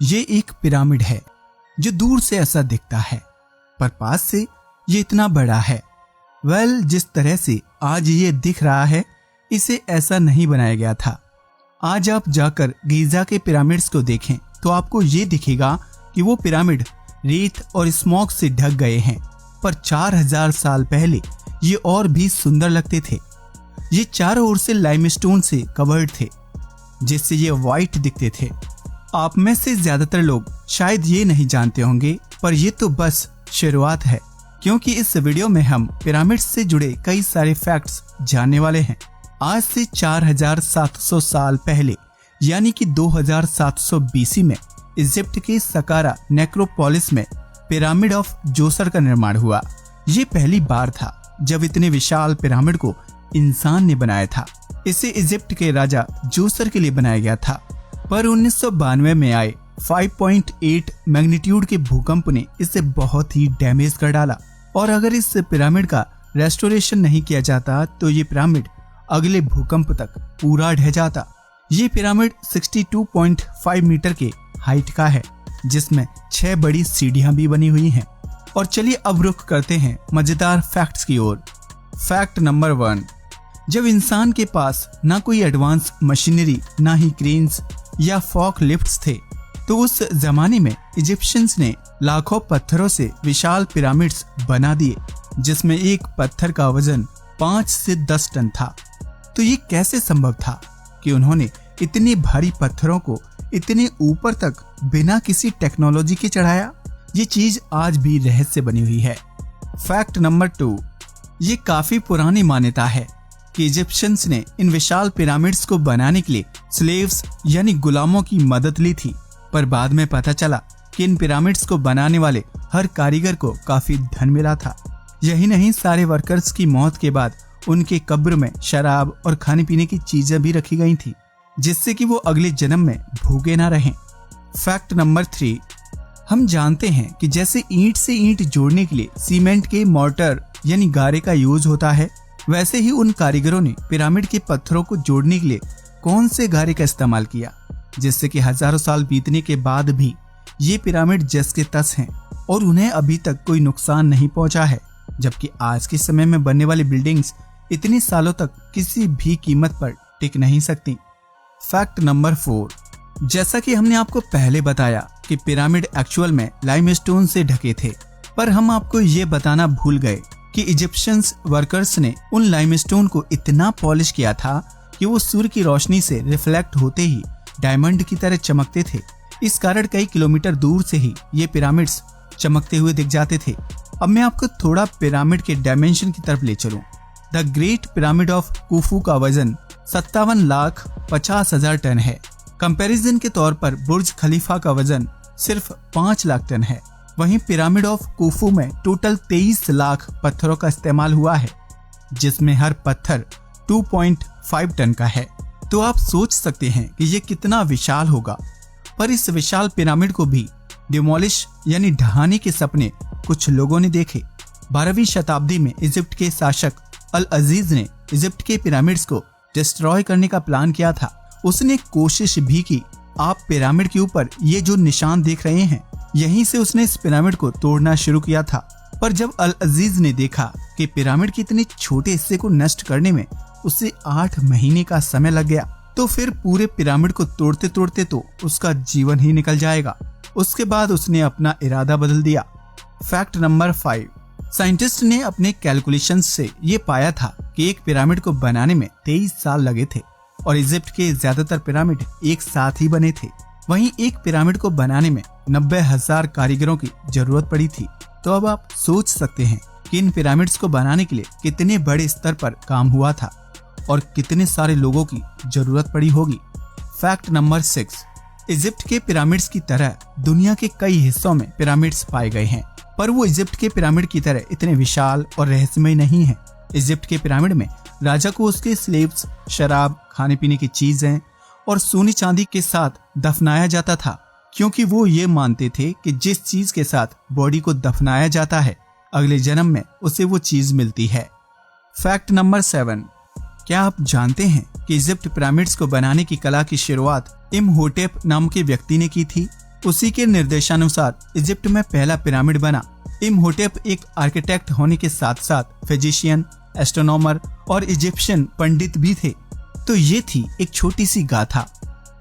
ये एक पिरामिड है जो दूर से ऐसा दिखता है, पर पास से ये इतना बड़ा है। जिस तरह से आज ये दिख रहा है, इसे ऐसा नहीं बनाया गया था। आज आप जाकर गीजा के पिरामिड्स को देखें तो आपको ये दिखेगा कि वो पिरामिड रेत और स्मॉग से ढक गए हैं, पर 4000 साल पहले ये और भी सुंदर लगते थे। ये चारों ओर से लाइमस्टोन से कवर्ड थे, जिससे ये वाइट दिखते थे। आप में से ज्यादातर लोग शायद ये नहीं जानते होंगे, पर ये तो बस शुरुआत है, क्योंकि इस वीडियो में हम पिरामिड्स से जुड़े कई सारे फैक्ट्स जानने वाले हैं। आज से 4700 साल पहले यानी कि 2700 BC में इजिप्ट के सकारा नेक्रोपोलिस में पिरामिड ऑफ जोसर का निर्माण हुआ। ये पहली बार था जब इतने विशाल पिरामिड को इंसान ने बनाया था। इसे इजिप्ट के राजा जोसर के लिए बनाया गया था, पर 1992 में आए 5.8 मैग्नीट्यूड के भूकंप ने इसे बहुत ही डैमेज कर डाला, और अगर इस पिरामिड का रेस्टोरेशन नहीं किया जाता तो ये पिरामिड अगले भूकंप तक पूरा ढह जाता। ये पिरामिड 62.5 मीटर के हाइट का है, जिसमें 6 बड़ी सीढ़ियां भी बनी हुई हैं। और चलिए अब रुख करते हैं मजेदार फैक्ट्स की ओर। फैक्ट नंबर 1, जब इंसान के पास ना कोई एडवांस मशीनरी, ना ही क्रेन्स या फॉक लिफ्ट्स थे, तो उस जमाने में इजिप्शियंस ने लाखों पत्थरों से विशाल पिरामिड्स बना दिए, जिसमें एक पत्थर का वजन 5 से 10 टन था। तो ये कैसे संभव था कि उन्होंने इतने भारी पत्थरों को इतने ऊपर तक बिना किसी टेक्नोलॉजी के चढ़ाया? ये चीज आज भी रहस्य बनी हुई है। फैक्ट नंबर 2, ये काफी पुरानी मान्यता है कि इजिप्शियंस ने इन विशाल पिरामिड्स को बनाने के लिए स्लेव्स यानी गुलामों की मदद ली थी, पर बाद में पता चला कि इन पिरामिड्स को बनाने वाले हर कारीगर को काफी धन मिला था। यही नहीं, सारे वर्कर्स की मौत के बाद उनके कब्र में शराब और खाने पीने की चीजें भी रखी गई थी, जिससे कि वो अगले जन्म में भूखे ना रहें। फैक्ट नंबर 3, हम जानते हैं कि जैसे ईंट से ईंट जोड़ने के लिए सीमेंट के मोर्टर यानी गारे का यूज होता है, वैसे ही उन कारीगरों ने पिरामिड के पत्थरों को जोड़ने के लिए कौन से गारे का इस्तेमाल किया, जिससे कि हजारों साल बीतने के बाद भी ये पिरामिड जस के तस हैं और उन्हें अभी तक कोई नुकसान नहीं पहुंचा है, जबकि आज के समय में बनने वाली बिल्डिंग्स इतने सालों तक किसी भी कीमत पर टिक नहीं सकती। फैक्ट नंबर 4, जैसा कि हमने आपको पहले बताया कि पिरामिड एक्चुअल में लाइमस्टोन से ढके थे, पर हम आपको ये बताना भूल गए कि इजिप्शियंस वर्कर्स ने उन लाइमस्टोन को इतना पॉलिश किया था कि वो सूर्य की रोशनी से रिफ्लेक्ट होते ही डायमंड की तरह चमकते थे। इस कारण कई किलोमीटर दूर से ही ये पिरामिड्स चमकते हुए दिख जाते थे। अब मैं आपको थोड़ा पिरामिड के डायमेंशन की तरफ ले चलूं। द ग्रेट पिरामिड ऑफ कुफू का वजन 57,50,000 टन है। कंपैरिजन के तौर पर बुर्ज खलीफा का वजन सिर्फ 5 लाख टन है। वहीं पिरामिड ऑफ कुफू में टोटल 23 लाख पत्थरों का इस्तेमाल हुआ है, जिसमें हर पत्थर 2.5 टन का है। तो आप सोच सकते हैं कि ये कितना विशाल होगा। पर इस विशाल पिरामिड को भी डिमोलिश यानी ढहाने के सपने कुछ लोगों ने देखे। 12वीं शताब्दी में इजिप्ट के शासक अल अजीज ने इजिप्ट के पिरामिड्स को डिस्ट्रॉय करने का प्लान किया था। उसने कोशिश भी की। आप पिरामिड के ऊपर ये जो निशान देख रहे हैं, यहीं से उसने इस पिरामिड को तोड़ना शुरू किया था। पर जब अल अजीज ने देखा कि पिरामिड के इतने छोटे हिस्से को नष्ट करने में उसे 8 महीने का समय लग गया, तो फिर पूरे पिरामिड को तोड़ते तोड़ते तो उसका जीवन ही निकल जाएगा। उसके बाद उसने अपना इरादा बदल दिया। फैक्ट नंबर 5, साइंटिस्ट ने अपने कैलकुलेशंस से ये पाया था कि एक पिरामिड को बनाने में 23 साल लगे थे, और इजिप्ट के ज्यादातर पिरामिड एक साथ ही बने थे। वहीं एक पिरामिड को बनाने में 90,000 कारीगरों की जरूरत पड़ी थी। तो अब आप सोच सकते हैं कि इन पिरामिड्स को बनाने के लिए कितने बड़े स्तर पर काम हुआ था और कितने सारे लोगों की जरूरत पड़ी होगी। फैक्ट नंबर 6, इजिप्ट के पिरामिड्स की तरह दुनिया के कई हिस्सों में पिरामिड्स पाए गए हैं, पर वो इजिप्ट के पिरामिड की तरह इतने विशाल और रहस्यमय नहीं है। इजिप्ट के पिरामिड में राजा को उसके स्लेव्स, शराब, खाने पीने की चीजें और सोने चांदी के साथ दफनाया जाता था, क्योंकि वो ये मानते थे कि जिस चीज के साथ बॉडी को दफनाया जाता है, अगले जन्म में उसे वो चीज मिलती है। फैक्ट नंबर 7, क्या आप जानते हैं कि इजिप्ट पिरामिड्स को बनाने की कला की शुरुआत इमहोटेप नाम के व्यक्ति ने की थी? उसी के निर्देशानुसार इजिप्ट में पहला पिरामिड बना। इमहोटेप एक आर्किटेक्ट होने के साथ साथ फिजिशियन, एस्ट्रोनॉमर और इजिप्शियन पंडित भी थे। तो ये थी एक छोटी सी गाथा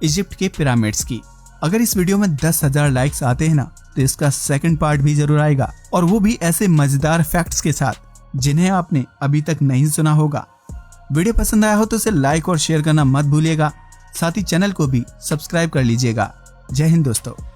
इजिप्ट के पिरामिड्स की। अगर इस वीडियो में 10,000 लाइक्स आते हैं ना, तो इसका सेकंड पार्ट भी जरूर आएगा, और वो भी ऐसे मजेदार फैक्ट्स के साथ जिन्हें आपने अभी तक नहीं सुना होगा। वीडियो पसंद आया हो तो इसे लाइक और शेयर करना मत भूलिएगा। साथ ही चैनल को भी सब्सक्राइब कर लीजिएगा। जय हिंद दोस्तों।